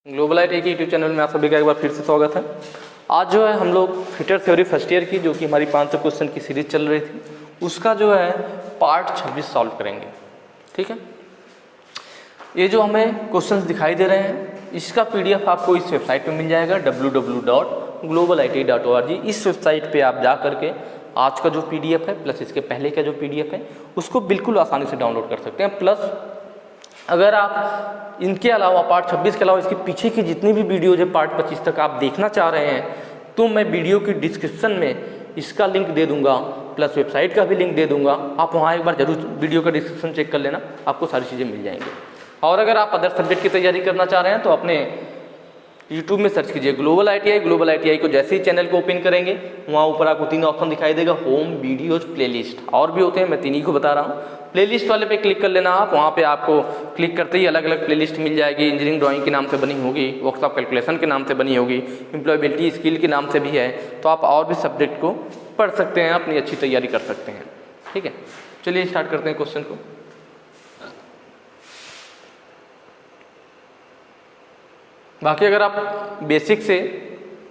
Global IT के YouTube channel में आप सभी का एक बार फिर से स्वागत है। आज जो है हम लोग फिटर थ्योरी फर्स्ट ईयर की जो कि हमारी 500 क्वेश्चन की सीरीज चल रही थी उसका जो है पार्ट 26 सॉल्व करेंगे। ठीक है, ये जो हमें क्वेश्चंस दिखाई दे रहे हैं इसका पीडीएफ आपको इस वेबसाइट पे मिल जाएगा www.globalit.org। इस वेबसाइट पे आप जा करके आज का जो पीडीएफ है प्लस इसके पहले का जो पीडीएफ है उसको बिल्कुल आसानी से डाउनलोड कर सकते हैं। प्लस अगर आप इनके अलावा पार्ट 26 के अलावा इसके पीछे की जितनी भी वीडियोज है पार्ट 25 तक आप देखना चाह रहे हैं तो मैं वीडियो की डिस्क्रिप्शन में इसका लिंक दे दूंगा, प्लस वेबसाइट का भी लिंक दे दूंगा। आप वहाँ एक बार जरूर वीडियो का डिस्क्रिप्शन चेक कर लेना, आपको सारी चीज़ें मिल जाएंगी। और अगर आप अदर सब्जेक्ट की तैयारी करना चाह रहे हैं तो अपने यूट्यूब में सर्च कीजिए ग्लोबल आईटीआई। ग्लोबल आईटीआई को जैसे ही चैनल को ओपन करेंगे वहाँ ऊपर आपको 3 ऑप्शन दिखाई देगा, होम, वीडियोज, प्लेलिस्ट। और भी होते हैं, मैं 3 ही को बता रहा हूँ। प्लेलिस्ट वाले पे क्लिक कर लेना आप, वहाँ पे आपको क्लिक करते ही अलग अलग प्लेलिस्ट मिल जाएगी। इंजीनियरिंग ड्राइंग के नाम से बनी होगी, वर्कशॉप कैलकुलेशन के नाम से बनी होगी, एम्प्लॉयबिलिटी स्किल के नाम से भी है। तो आप और भी सब्जेक्ट को पढ़ सकते हैं, अपनी अच्छी तैयारी कर सकते हैं। ठीक है, चलिए स्टार्ट करते हैं क्वेश्चन को। बाकी अगर आप बेसिक से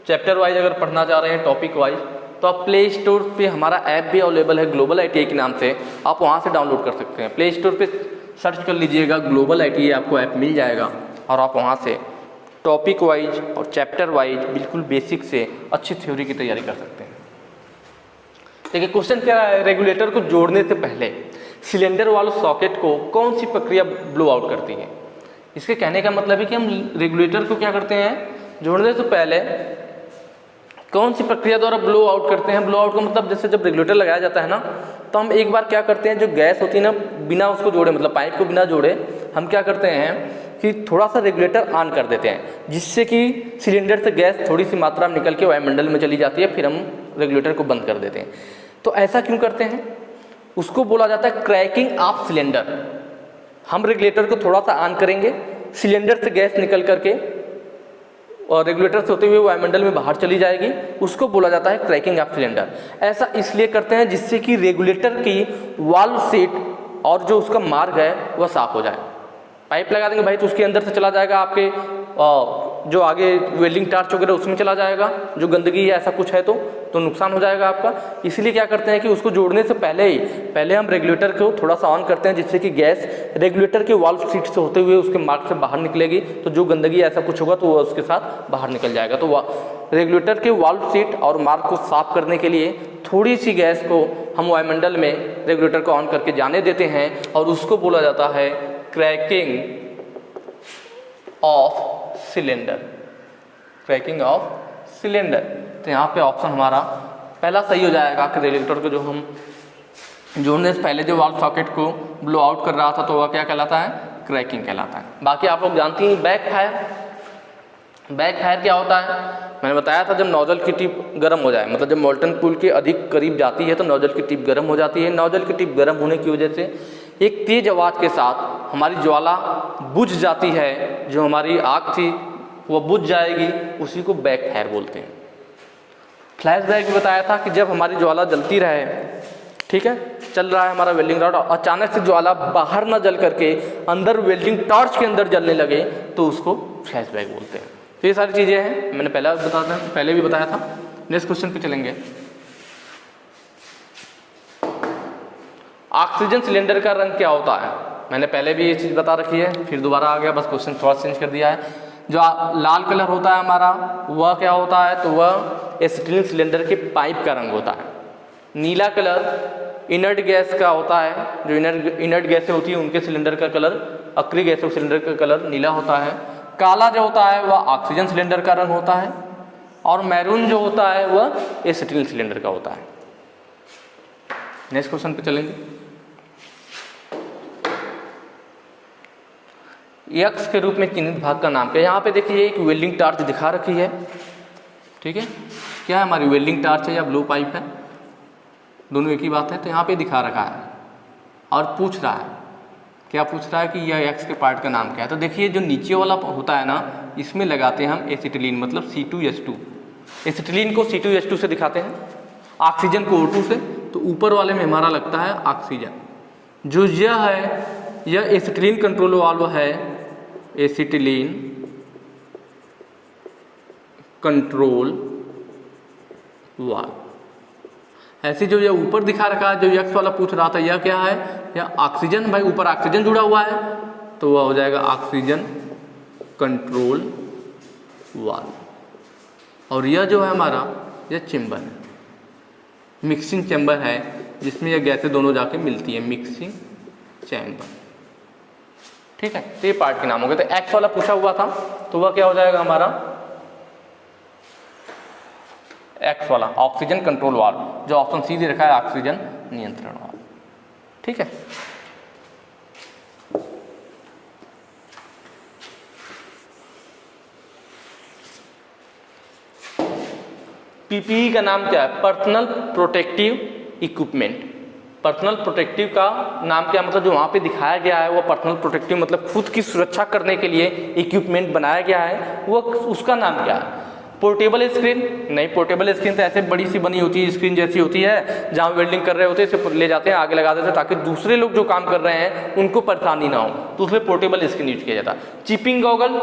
चैप्टर वाइज अगर पढ़ना चाह रहे हैं टॉपिक वाइज तो आप प्ले स्टोर पे हमारा ऐप भी अवेलेबल है ग्लोबल आईटीआई के नाम से, आप वहाँ से डाउनलोड कर सकते हैं। प्ले स्टोर पे सर्च कर लीजिएगा ग्लोबल आईटीआई, आपको ऐप मिल जाएगा और आप वहाँ से टॉपिक वाइज और चैप्टर वाइज बिल्कुल बेसिक से अच्छी थ्योरी की तैयारी कर सकते हैं। देखिए क्वेश्चन क्या है, रेगुलेटर को जोड़ने से पहले सिलेंडर वाले सॉकेट को कौन सी प्रक्रिया ब्लो आउट करती है। इसके कहने का मतलब है कि हम रेगुलेटर को क्या करते हैं, जोड़ने से पहले कौन सी प्रक्रिया द्वारा ब्लो आउट करते हैं। ब्लो आउट का मतलब जैसे जब रेगुलेटर लगाया जाता है ना तो हम एक बार क्या करते हैं, जो गैस होती है ना बिना उसको जोड़े, मतलब पाइप को बिना जोड़े हम क्या करते हैं कि थोड़ा सा रेगुलेटर ऑन कर देते हैं जिससे कि सिलेंडर से गैस थोड़ी सी मात्रा में निकल के वायुमंडल में चली जाती है, फिर हम रेगुलेटर को बंद कर देते हैं। तो ऐसा क्यों करते हैं, उसको बोला जाता है क्रैकिंग ऑफ सिलेंडर। हम रेगुलेटर को थोड़ा सा ऑन करेंगे, सिलेंडर से गैस निकल करके और रेगुलेटर से होते हुए वायुमंडल में बाहर चली जाएगी, उसको बोला जाता है क्रैकिंग ऑफ सिलेंडर। ऐसा इसलिए करते हैं जिससे कि रेगुलेटर की वाल्व सीट और जो उसका मार्ग है वह साफ हो जाए। पाइप लगा देंगे भाई तो उसके अंदर से चला जाएगा, आपके जो आगे वेल्डिंग टार्च वगैरह उसमें चला जाएगा, जो गंदगी है ऐसा कुछ है तो नुकसान हो जाएगा आपका। इसलिए क्या करते हैं कि उसको जोड़ने से पहले हम रेगुलेटर को थोड़ा सा ऑन करते हैं जिससे कि गैस रेगुलेटर के वाल्व सीट से होते हुए उसके मार्ग से बाहर निकलेगी, तो जो गंदगी ऐसा कुछ होगा तो वह उसके साथ बाहर निकल जाएगा। तो रेगुलेटर के वाल्व सीट और मार्ग को साफ करने के लिए थोड़ी सी गैस को हम वायुमंडल में रेगुलेटर को ऑन करके जाने देते हैं और उसको बोला जाता है cracking of cylinder. Cracking of cylinder. तो यहाँ पे ऑप्शन हमारा पहला सही हो जाएगा कि रेगुलेटर को जो हम जोड़ने से पहले जो वाल्व सॉकेट को ब्लो आउट कर रहा था तो वह क्या कहलाता है, क्रैकिंग कहलाता है। बाकी आप लोग जानती हैं बैक फायर। बैक फायर क्या होता है, मैंने बताया था जब नोजल की टिप गर्म हो जाए, मतलब जब मोल्टन पूल के अधिक करीब जाती है तो नोजल की टिप गर्म हो जाती है। नोजल की टिप गर्म होने की वजह से एक तेज आवाज़ के साथ हमारी ज्वाला बुझ जाती है, जो हमारी आग थी वो बुझ जाएगी, उसी को बैक फायर बोलते हैं। फ्लैश बैक भी बताया था कि जब हमारी ज्वाला जलती रहे, ठीक है, चल रहा है हमारा वेल्डिंग रॉड, अचानक से ज्वाला बाहर ना जल करके अंदर वेल्डिंग टॉर्च के अंदर जलने लगे तो उसको फ्लैश बैक बोलते हैं। तो ये सारी चीज़ें हैं, मैंने पहले भी बताया था। नेक्स्ट क्वेश्चन पे चलेंगे। ऑक्सीजन सिलेंडर का रंग क्या होता है, मैंने पहले भी ये चीज़ बता रखी है, फिर दोबारा आ गया, बस क्वेश्चन थोड़ा चेंज कर दिया है। जो लाल कलर होता है हमारा वह क्या होता है, तो वह एसिटिलीन सिलेंडर के पाइप का रंग होता है। नीला कलर इनर्ट गैस का होता है, जो इनर्ट गैसें होती हैं उनके सिलेंडर का कलर, अक्रिय गैसों सिलेंडर का कलर नीला होता है। काला जो होता है वह ऑक्सीजन सिलेंडर का रंग होता है और मैरून जो होता है वह एसिटिलीन सिलेंडर का होता है। नेक्स्ट क्वेश्चन पे चलेंगे। एक्स के रूप में चिन्हित भाग का नाम क्या है। यहाँ पे देखिए एक वेल्डिंग टार्च दिखा रखी है, ठीक है, क्या है हमारी वेल्डिंग टार्च है या ब्लो पाइप है, दोनों एक ही बात है। तो यहाँ पे दिखा रखा है और पूछ रहा है, क्या पूछ रहा है कि यह एक्स के पार्ट का नाम क्या है। तो देखिए जो नीचे वाला होता है ना, इसमें लगाते हैं हम एसिटिलीन, मतलब C2H2। एसिटिलीन को C2H2 से दिखाते हैं, ऑक्सीजन को O2 से। तो ऊपर वाले में हमारा लगता है ऑक्सीजन। जो यह है यह एसिटिलीन कंट्रोल वाल्व है, एसिटिलीन कंट्रोल वाल्व। ऐसे जो ये ऊपर दिखा रखा है, जो यक्स वाला पूछ रहा था, यह क्या है? यह ऑक्सीजन, भाई ऊपर ऑक्सीजन जुड़ा हुआ है तो वह हो जाएगा ऑक्सीजन कंट्रोल वाल्व। और यह जो है हमारा यह चेम्बर है, मिक्सिंग चैम्बर है, जिसमें यह गैसें दोनों जाके मिलती है, मिक्सिंग चैम्बर। ठीक है, तो ये पार्ट के नाम हो गए। तो एक्स वाला पूछा हुआ था तो वह क्या हो जाएगा हमारा? एक्स वाला ऑक्सीजन कंट्रोल वाल्व, जो ऑप्शन सी दे रखा है ऑक्सीजन नियंत्रण वाल्व। ठीक है, पीपीई का नाम क्या है? Personal protective equipment. Personal protective का नाम क्या मतलब? जो वहाँ पे दिखाया गया है वो पर्सनल प्रोटेक्टिव मतलब खुद की सुरक्षा करने के लिए इक्विपमेंट बनाया गया है, वो उसका नाम क्या है? पोर्टेबल स्क्रीन नहीं, पोर्टेबल स्क्रीन तो ऐसे बड़ी सी बनी होती है, स्क्रीन जैसी होती है, जहाँ वेल्डिंग कर रहे होते हैं इसे ले जाते हैं आगे लगा देते हैं ताकि दूसरे लोग जो काम कर रहे हैं उनको परेशानी ना हो, तो उसमें पोर्टेबल स्क्रीन यूज किया जाता है। चिपिंग गॉगल,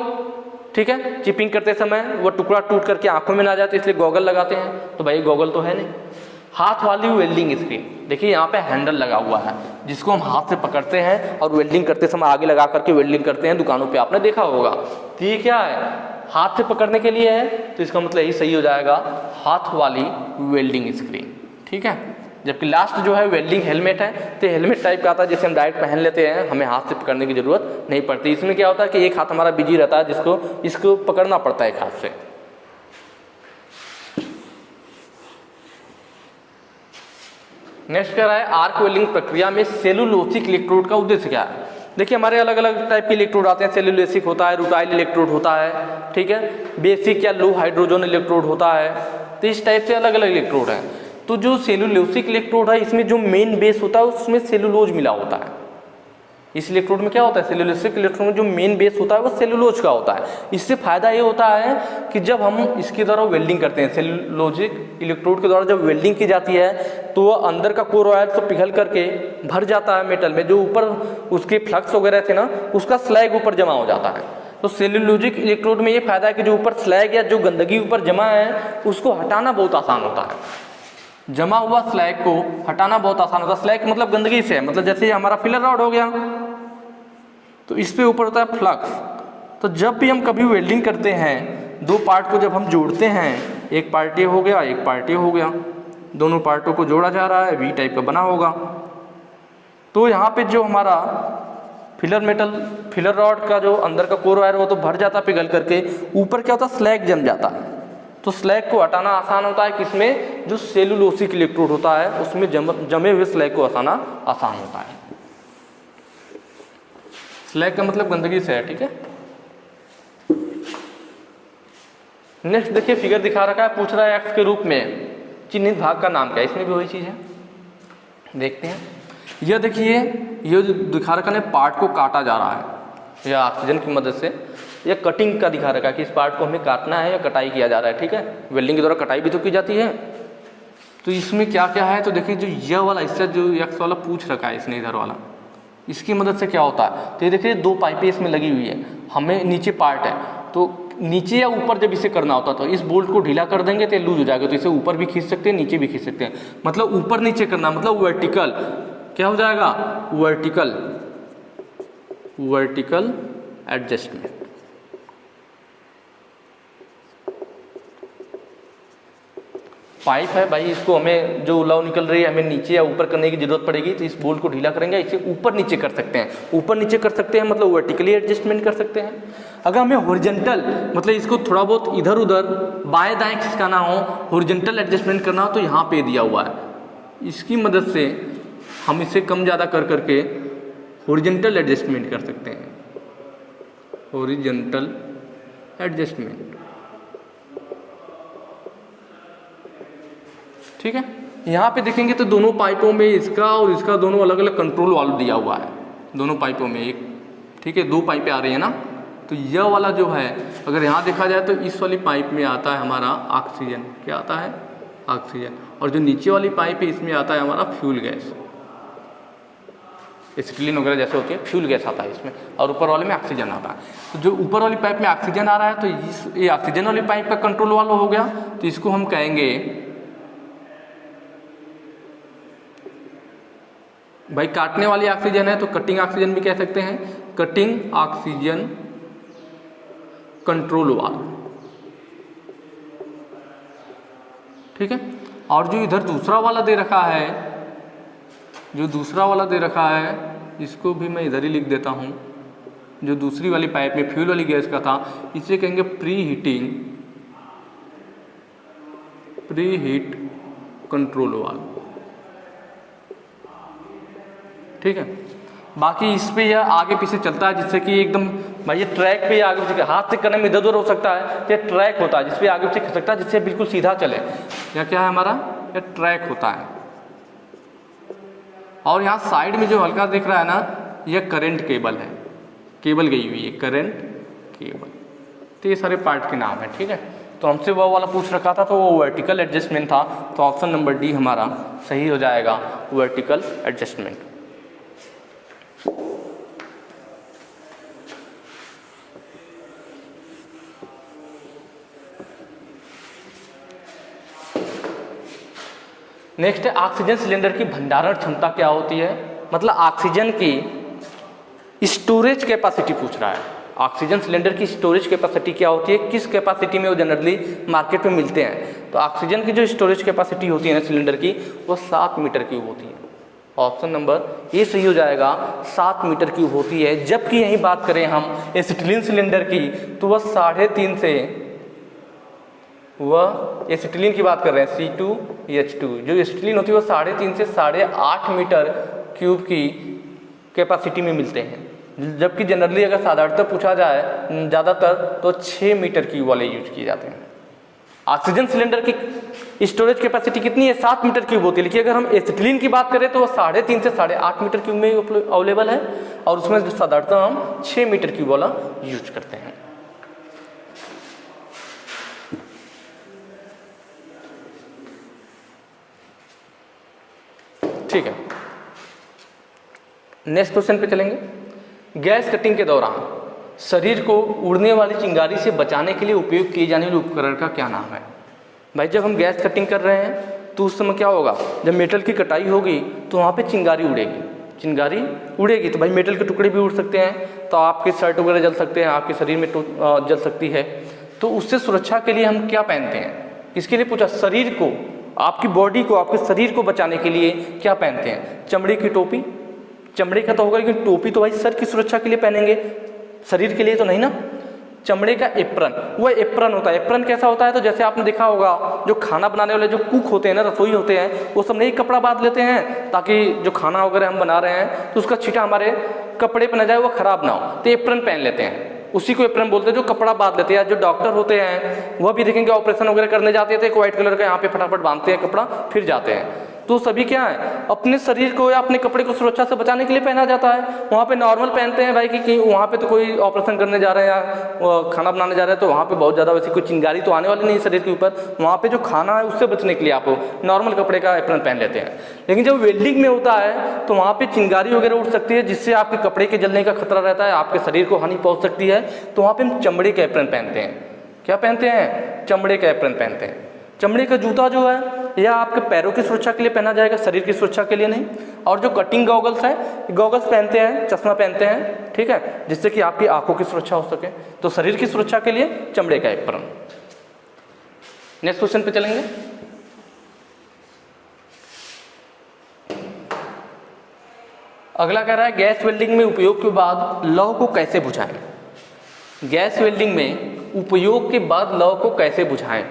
ठीक है, चिपिंग करते समय वो टुकड़ा टूट करके आंखों में ना जाते इसलिए गॉगल लगाते हैं, तो भाई गॉगल तो है नहीं। हाथ वाली वेल्डिंग स्क्रीन, देखिए यहाँ पे हैंडल लगा हुआ है जिसको हम हाथ से पकड़ते हैं और वेल्डिंग करते समय आगे लगा करके वेल्डिंग करते हैं, दुकानों पे आपने देखा होगा। तो ये क्या है? हाथ से पकड़ने के लिए है, तो इसका मतलब यही सही हो जाएगा, हाथ वाली वेल्डिंग स्क्रीन। ठीक है, जबकि लास्ट जो है वेल्डिंग हेलमेट है, तो हेलमेट टाइप का आता है जिसे हम डायरेक्ट पहन लेते हैं, हमें हाथ से पकड़ने की जरूरत नहीं पड़ती। इसमें क्या होता है कि एक हाथ हमारा बिजी रहता है जिसको इसको पकड़ना पड़ता है एक हाथ से। नेक्स्ट क्या है? आर्क वेल्डिंग प्रक्रिया में सेलुलोसिक इलेक्ट्रोड का उद्देश्य क्या है? देखिए हमारे अलग अलग टाइप के इलेक्ट्रोड आते हैं, सेलुलोसिक होता है, रूटाइल इलेक्ट्रोड होता है, ठीक है, बेसिक या लो हाइड्रोजन इलेक्ट्रोड होता है, तो इस टाइप से अलग अलग इलेक्ट्रोड हैं। तो जो सेलुलोसिक इलेक्ट्रोड है इसमें जो मेन बेस होता है उसमें सेलुलोज मिला होता है। इस इलेक्ट्रोड में क्या होता है? सेलुलोसिक इलेक्ट्रोड में जो मेन बेस होता है वो सेलुलोज का होता है। इससे फायदा ये होता है कि जब हम इसके द्वारा वेल्डिंग करते हैं, सेलुलोजिक इलेक्ट्रोड के द्वारा जब वेल्डिंग की जाती है तो वो अंदर का कोर ऑयल तो पिघल करके भर जाता है मेटल में, जो ऊपर उसके फ्लक्स वगैरह थे ना उसका स्लैग ऊपर जमा हो जाता है। तो सेलुलोजिक इलेक्ट्रोड में ये फायदा है कि जो ऊपर स्लैग या जो गंदगी ऊपर जमा है उसको हटाना बहुत आसान होता है। जमा हुआ स्लैग को हटाना बहुत आसान होता है। स्लैग मतलब गंदगी से है, मतलब जैसे हमारा फिलर रॉड हो गया तो इस पे ऊपर होता है फ्लक्स। तो जब भी हम कभी वेल्डिंग करते हैं, दो पार्ट को जब हम जोड़ते हैं, एक पार्ट ये हो गया एक पार्ट ये हो गया, दोनों पार्टों को जोड़ा जा रहा है, वी टाइप का बना होगा। तो यहाँ पे जो हमारा फिलर रॉड का जो अंदर का कोर वायर वो तो भर जाता पिघल करके, ऊपर क्या होता है? स्लैग जम जाता है। तो स्लैग को हटाना आसान होता है किसमें? जो सेलुलोसिक इलेक्ट्रोड होता है उसमें जमे हुए स्लैग को हटाना आसान होता है। स्लैग का मतलब गंदगी से है, ठीक है। नेक्स्ट देखिए फिगर दिखा रखा है, पूछ रहा है एक्स के रूप में चिन्हित भाग का नाम क्या है? इसमें भी वही चीज है, देखते हैं। यह देखिए ये जो दिखा रखा है पार्ट को काटा जा रहा है या ऑक्सीजन की मदद से, यह कटिंग का दिखा रखा है कि इस पार्ट को हमें काटना है या कटाई किया जा रहा है, ठीक है। वेल्डिंग के द्वारा कटाई भी तो की जाती है। तो इसमें क्या क्या है? तो देखिए जो यह वाला हिस्सा जो एक्स वाला पूछ रखा है इसने इधर वाला, इसकी मदद से क्या होता है? तो ये देखिए दो पाइपें इसमें लगी हुई है, हमें नीचे पार्ट है तो नीचे या ऊपर जब इसे करना होता तो इस बोल्ट को ढीला कर देंगे तो लूज हो जाएगा, तो इसे ऊपर भी खींच सकते हैं नीचे भी खींच सकते हैं। मतलब ऊपर नीचे करना मतलब वर्टिकल क्या हो जाएगा? Vertical adjustment. पाइप है भाई, इसको हमें जो लव निकल रही है हमें नीचे या ऊपर करने की जरूरत पड़ेगी, तो इस बोल्ट को ढीला करेंगे, इसे ऊपर नीचे कर सकते हैं। ऊपर नीचे कर सकते हैं मतलब वर्टिकली एडजस्टमेंट कर सकते हैं। अगर हमें हॉरिजॉन्टल मतलब इसको थोड़ा बहुत इधर उधर बाएं दाएं खिसकाना हो, हॉरिजॉन्टल एडजस्टमेंट करना हो, तो यहाँ पे दिया हुआ है, इसकी मदद से हम इसे कम ज़्यादा कर करके हॉरिजॉन्टल एडजस्टमेंट कर सकते हैं। हॉरिजॉन्टल एडजस्टमेंट, ठीक है। यहाँ पे देखेंगे तो दोनों पाइपों में इसका और इसका दोनों अलग अलग कंट्रोल वाल्व दिया हुआ है, दोनों पाइपों में एक, ठीक है, दो पाइपें आ रही है ना। तो यह वाला जो है अगर यहाँ देखा जाए तो इस वाली पाइप में आता है हमारा ऑक्सीजन, क्या आता है? ऑक्सीजन। और जो नीचे वाली पाइप है इसमें आता है हमारा फ्यूल गैस। एसिटिलीन वगैरह जैसे होती है, फ्यूल गैस आता है इसमें, और ऊपर वाले में ऑक्सीजन आता है। तो जो ऊपर वाली पाइप में ऑक्सीजन आ रहा है तो ये ऑक्सीजन वाली पाइप का कंट्रोल वाल्व हो गया, तो इसको हम कहेंगे भाई काटने वाली ऑक्सीजन है तो कटिंग ऑक्सीजन भी कह सकते हैं, कटिंग ऑक्सीजन कंट्रोल वाल्व, ठीक है। और जो इधर दूसरा वाला दे रखा है, जो दूसरा वाला दे रखा है इसको भी मैं इधर ही लिख देता हूँ, जो दूसरी वाली पाइप में फ्यूल वाली गैस का था इसे कहेंगे प्री हीट कंट्रोल वाल्व, ठीक है। बाकी इस पे यह आगे पीछे चलता है जिससे कि एकदम भाई ये ट्रैक पे आगे पीछे हाथ से करने में इधर उधर हो सकता है, ये ट्रैक होता है जिसपे आगे पीछे खिसक सकता है जिससे बिल्कुल सीधा चले, यह क्या है हमारा, ये ट्रैक होता है। और यहाँ साइड में जो हल्का दिख रहा है ना, यह करंट केबल है, केबल गई हुई है, करंट केबल। तो ये सारे पार्ट के नाम है, ठीक है। तो हमसे वो वाला पूछ रखा था तो वो वर्टिकल एडजस्टमेंट था, तो ऑप्शन नंबर डी हमारा सही हो जाएगा, वर्टिकल एडजस्टमेंट। नेक्स्ट है ऑक्सीजन सिलेंडर की भंडारण क्षमता क्या होती है, मतलब ऑक्सीजन की स्टोरेज कैपेसिटी पूछ रहा है। ऑक्सीजन सिलेंडर की स्टोरेज कैपेसिटी क्या होती है, किस कैपेसिटी में वो जनरली मार्केट में मिलते हैं। तो ऑक्सीजन की जो स्टोरेज कैपेसिटी होती है ना सिलेंडर की, वो 7 मीटर क्यूब होती है। ऑप्शन नंबर ए सही हो जाएगा, 7 मीटर क्यूब होती है। जबकि यही बात करें हम एसिटिलीन सिलेंडर की तो वह 3.5 से, वह एसिटिलीन की बात कर रहे हैं C2H2, जो एसिटिलीन होती है वो 3.5 से 8.5 मीटर क्यूब की कैपेसिटी में मिलते हैं। जबकि जनरली अगर साधारणतः पूछा जाए ज़्यादातर तो 6 मीटर क्यूब वाले यूज किए जाते हैं। ऑक्सीजन सिलेंडर की स्टोरेज कैपेसिटी कितनी है, 7 मीटर क्यूब होती है। लेकिन अगर हम एसिटिलीन की बात करें तो वो 3.5 से 8.5 मीटर क्यूब में अवेलेबल है, और उसमें साधारणतः हम 6 मीटर क्यूब वाला यूज करते हैं। ठीक है, नेक्स्ट क्वेश्चन पे चलेंगे। गैस कटिंग के दौरान शरीर को उड़ने वाली चिंगारी से बचाने के लिए उपयोग किए जाने वाले उपकरण का क्या नाम है। भाई जब हम गैस कटिंग कर रहे हैं तो उस समय क्या होगा, जब मेटल की कटाई होगी तो वहाँ पे चिंगारी उड़ेगी, चिंगारी उड़ेगी तो भाई मेटल के टुकड़े भी उड़ सकते हैं, तो आपके शर्ट वगैरह जल सकते हैं, आपके शरीर में जल सकती है। तो उससे सुरक्षा के लिए हम क्या पहनते हैं, इसके लिए पूछा, शरीर को, आपकी बॉडी को, आपके शरीर को बचाने के लिए क्या पहनते हैं। चमड़े की टोपी, चमड़े का तो होगा लेकिन टोपी तो भाई सर की सुरक्षा के लिए पहनेंगे, शरीर के लिए तो नहीं ना। चमड़े का एप्रन, वो एप्रन होता है। एप्रन कैसा होता है, तो जैसे आपने देखा होगा जो खाना बनाने वाले जो कुक होते हैं ना, रसोई होते हैं, वो सब नहीं कपड़ा बांध लेते हैं ताकि जो खाना वगैरह हम बना रहे हैं तो उसका छींटा हमारे कपड़े पर न जाए, वो खराब ना हो, तो एप्रन पहन लेते हैं। उसी को एप्रन बोलते हैं जो कपड़ा बांध लेते हैं। जो डॉक्टर होते हैं वह भी देखेंगे ऑपरेशन वगैरह करने जाते थे, एक व्हाइट कलर का यहाँ पे फटाफट बांधते हैं कपड़ा, फिर जाते हैं। तो सभी क्या है, अपने शरीर को या अपने कपड़े को सुरक्षा से बचाने के लिए पहना जाता है। वहाँ पे नॉर्मल पहनते हैं भाई कि वहाँ पे तो कोई ऑपरेशन करने जा रहे हैं या खाना बनाने जा रहे हैं तो वहाँ पे बहुत ज़्यादा वैसे कोई चिंगारी तो आने वाली नहीं शरीर के ऊपर, वहाँ पे जो खाना है उससे बचने के लिए आप नॉर्मल कपड़े का एप्रन पहन लेते हैं। लेकिन जब वेल्डिंग में होता है तो वहाँ पे चिंगारी वगैरह उड़ सकती है जिससे आपके कपड़े के जलने का खतरा रहता है, आपके शरीर को हानि पहुँच सकती है। तो वहाँ पे हम चमड़े का एप्रन पहनते हैं। क्या पहनते हैं, चमड़े का एप्रन पहनते हैं। चमड़े का जूता जो है यह आपके पैरों की सुरक्षा के लिए पहना जाएगा, शरीर की सुरक्षा के लिए नहीं। और जो कटिंग गॉगल्स है, गॉगल्स पहनते हैं, चश्मा पहनते हैं, ठीक है, जिससे कि आपकी आंखों की सुरक्षा हो सके। तो शरीर की सुरक्षा के लिए चमड़े का एप्रन। नेक्स्ट क्वेश्चन पे चलेंगे। अगला कह रहा है गैस वेल्डिंग में उपयोग के बाद लौ को कैसे बुझाएं। गैस वेल्डिंग में उपयोग के बाद लौ को कैसे बुझाएं,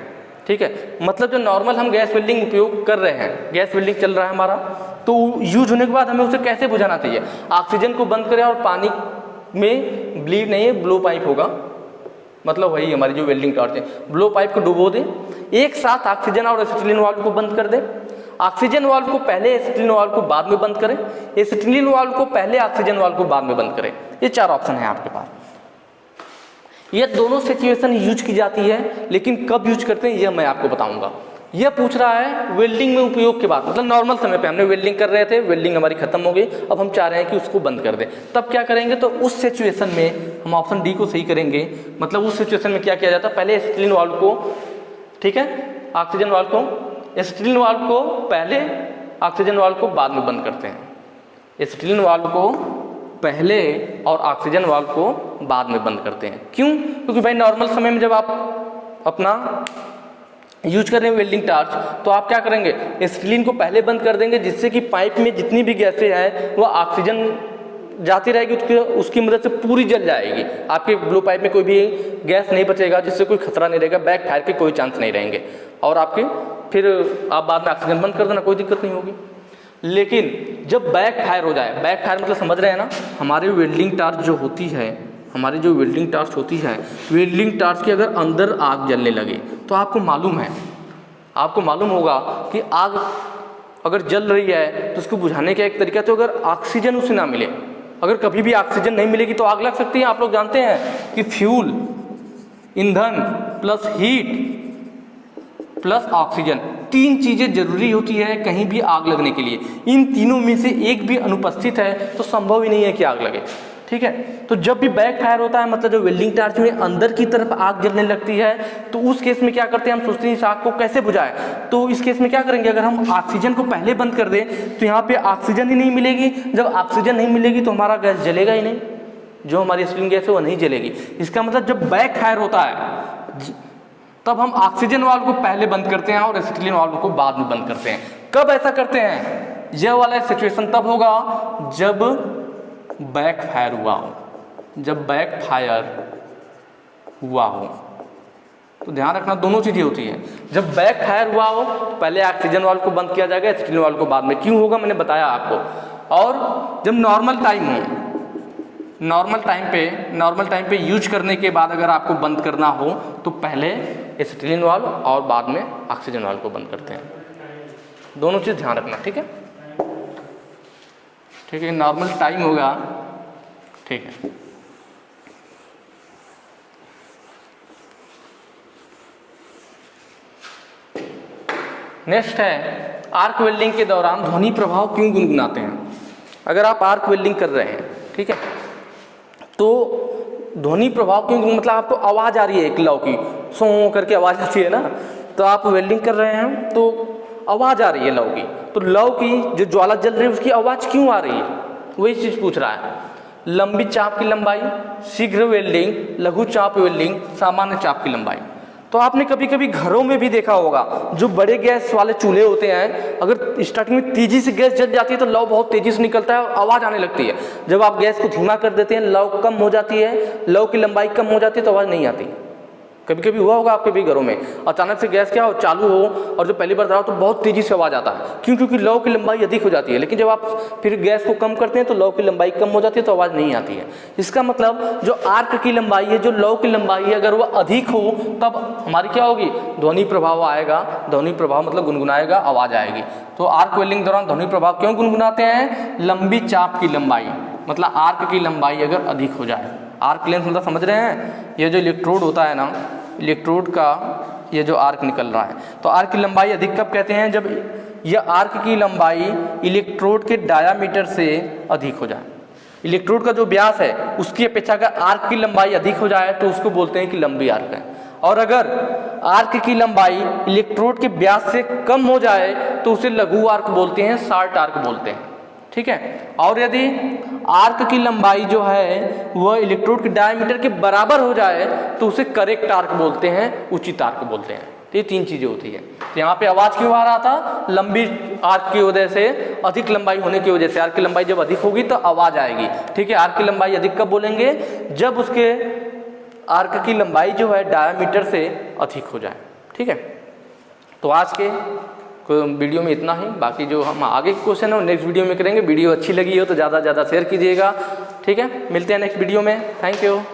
ठीक है। मतलब जो नॉर्मल हम गैस वेल्डिंग उपयोग कर रहे हैं, गैस वेल्डिंग चल रहा है हमारा, तो यूज होने के बाद हमें उसे कैसे बुझाना चाहिए। ऑक्सीजन को बंद करें और पानी में ब्लीड नहीं है, ब्लो पाइप होगा, मतलब वही हमारी जो वेल्डिंग टॉर्च है, ब्लो पाइप को डुबो दें, एक साथ ऑक्सीजन और एसिटिलीन वाल्व को बंद कर दें। ऑक्सीजन वाल्व को पहले, एसिटिलीन वाल्व को बाद में बंद करें, एसिटिलीन वाल्व को पहले, ऑक्सीजन वाल्व को बाद में बंद करें। ये 4 ऑप्शन है आपके पास। ये दोनों सिचुएशन यूज की जाती है, लेकिन कब यूज करते हैं यह मैं आपको बताऊंगा। यह पूछ रहा है वेल्डिंग में उपयोग के बाद, मतलब नॉर्मल समय पे हमने वेल्डिंग कर रहे थे, वेल्डिंग हमारी खत्म हो गई, अब हम चाह रहे हैं कि उसको बंद कर दें, तब क्या करेंगे? तो उस सिचुएशन में हम ऑप्शन डी को सही करेंगे। मतलब उस सिचुएशन में क्या किया जाता है, पहले एसिटिलीन वाल्व को, ठीक है, ऑक्सीजन वाल्व को, एसिटिलीन वाल्व को पहले, ऑक्सीजन वाल्व को बाद में बंद करते हैं। एसिटिलीन वाल्व को पहले और ऑक्सीजन वाल्व को बाद में बंद करते हैं। क्यों? क्योंकि भाई नॉर्मल समय में जब आप अपना यूज कर रहे हैं वेल्डिंग टार्च, तो आप क्या करेंगे? एसिटिलीन को पहले बंद कर देंगे, जिससे कि पाइप में जितनी भी गैसें हैं वो ऑक्सीजन जाती रहेगी, उसकी मदद से पूरी जल जाएगी। आपके ब्लो पाइप में कोई भी गैस नहीं बचेगा, जिससे कोई खतरा नहीं रहेगा, बैक फायर के कोई चांस नहीं रहेंगे, और आपके फिर आप बाद में ऑक्सीजन बंद कर देना, कोई दिक्कत नहीं होगी। लेकिन जब बैक फायर हो जाए, बैक फायर मतलब समझ रहे हैं ना, हमारी वेल्डिंग टार्च जो होती है, हमारी जो वेल्डिंग टार्च होती है, वेल्डिंग टार्च के अगर अंदर आग जलने लगे, तो आपको मालूम होगा कि आग अगर जल रही है तो उसको बुझाने का एक तरीका, तो अगर ऑक्सीजन उसे ना मिले, अगर कभी भी ऑक्सीजन नहीं मिलेगी तो आग लग सकती है। आप लोग जानते हैं कि फ्यूल, ईंधन प्लस हीट प्लस ऑक्सीजन, 3 चीज़ें जरूरी होती है कहीं भी आग लगने के लिए। इन तीनों में से एक भी अनुपस्थित है तो संभव ही नहीं है कि आग लगे, ठीक है। तो जब भी बैक फायर होता है, मतलब जो वेल्डिंग टार्च में अंदर की तरफ आग जलने लगती है, तो उस केस में क्या करते हैं, हम सोचते हैं इस आग को कैसे बुझाएं। तो इस केस में क्या करेंगे, अगर हम ऑक्सीजन को पहले बंद कर दें तो यहाँ पे ऑक्सीजन ही नहीं मिलेगी। जब ऑक्सीजन नहीं मिलेगी तो हमारा गैस जलेगा ही नहीं, जो हमारी एसिटिलीन गैस है वो नहीं जलेगी। इसका मतलब जब बैक फायर होता है तब हम ऑक्सीजन वाल्व को पहले बंद करते हैं और एसिटिलीन वाल्व को बाद में बंद करते हैं। कब ऐसा करते हैं? यह वाला सिचुएशन तब होगा जब बैक फायर हुआ हो, जब बैक फायर हुआ हो। तो ध्यान रखना, दोनों चीजें होती है। जब बैक फायर हुआ हो तो पहले ऑक्सीजन वाल्व को बंद किया जाएगा, एसिटिलीन वाल्व को बाद में। क्यों होगा मैंने बताया आपको। और जब नॉर्मल टाइम हो, नॉर्मल टाइम पे यूज करने के बाद अगर आपको बंद करना हो तो पहले एसिटिलीन वाल्व और बाद में ऑक्सीजन वाल्व को बंद करते हैं। दोनों चीज़ ध्यान रखना, ठीक है, ठीक है। नॉर्मल टाइम होगा, ठीक है। नेक्स्ट है आर्क वेल्डिंग के दौरान ध्वनि प्रभाव क्यों गुनगुनाते हैं। अगर आप आर्क वेल्डिंग कर रहे हैं, ठीक है, तो ध्वनि प्रभाव क्यों, मतलब आपको आवाज़ आ रही है एक लौ की, सो करके आवाज़ आती है ना, तो आप वेल्डिंग कर रहे हैं तो आवाज़ आ रही है लौ की, तो लौ की जो ज्वाला जल रही है उसकी आवाज़ क्यों आ रही है, वही चीज़ पूछ रहा है। लंबी चाप की लंबाई, शीघ्र वेल्डिंग, लघु चाप वेल्डिंग, सामान्य चाप की लंबाई। तो आपने कभी कभी घरों में भी देखा होगा, जो बड़े गैस वाले चूल्हे होते हैं, अगर स्टार्टिंग में तेजी से गैस जल जाती है तो लौ बहुत तेजी से निकलता है और आवाज़ आने लगती है। जब आप गैस को धीमा कर देते हैं, लौ कम हो जाती है, लौ की लंबाई कम हो जाती है तो आवाज़ नहीं आती। कभी कभी हुआ होगा आपके भी घरों में, अचानक से गैस क्या हो चालू हो और जो पहली बार दबाओ तो बहुत तेजी से आवाज़ आता है। क्यों? क्योंकि लौ की लंबाई अधिक हो जाती है। लेकिन जब आप फिर गैस को कम करते हैं तो लौ की लंबाई कम हो जाती है तो आवाज़ नहीं आती है। इसका मतलब जो आर्क की लंबाई है, जो लौ की लंबाई है, अगर वह अधिक हो तब हमारी क्या होगी, ध्वनि प्रभाव आएगा। ध्वनि प्रभाव मतलब गुनगुनाएगा, आवाज़ आएगी। तो आर्क वेल्डिंग दौरान ध्वनि प्रभाव क्यों गुनगुनाते हैं? लंबी चाप की लंबाई, मतलब आर्क की लंबाई अगर अधिक हो जाए। आर्क लेंथ मतलब समझ रहे हैं, ये जो इलेक्ट्रोड होता है ना, इलेक्ट्रोड का ये जो आर्क निकल रहा है, तो आर्क की लंबाई अधिक कब कहते हैं? जब यह आर्क की लंबाई इलेक्ट्रोड के डायामीटर से अधिक हो जाए। इलेक्ट्रोड का जो व्यास है उसकी अपेक्षा अगर आर्क की लंबाई अधिक हो जाए तो उसको बोलते हैं कि लंबी आर्क है। और अगर आर्क की लंबाई इलेक्ट्रोड के व्यास से कम हो जाए तो उसे लघु आर्क बोलते हैं, शार्ट आर्क बोलते हैं, ठीक है। और यदि आर्क की लंबाई जो है वह इलेक्ट्रोड के डायमीटर के बराबर हो जाए तो उसे करेक्ट आर्क बोलते हैं, उचित आर्क बोलते हैं। तो ये 3 चीजें होती है। तो यहाँ पे आवाज़ क्यों आ रहा था? लंबी आर्क की वजह से, अधिक लंबाई होने की वजह से। आर्क की लंबाई जब अधिक होगी तो आवाज़ आएगी, ठीक है। आर्क की लंबाई अधिक कब बोलेंगे? जब उसके आर्क की लंबाई जो है डायमीटर से अधिक हो जाए, ठीक है। तो आज के वीडियो में इतना ही। बाकी जो हम आगे के क्वेश्चन है वो नेक्स्ट वीडियो में करेंगे। वीडियो अच्छी लगी हो तो ज़्यादा से ज़्यादा शेयर कीजिएगा, ठीक है। मिलते हैं नेक्स्ट वीडियो में। Thank you.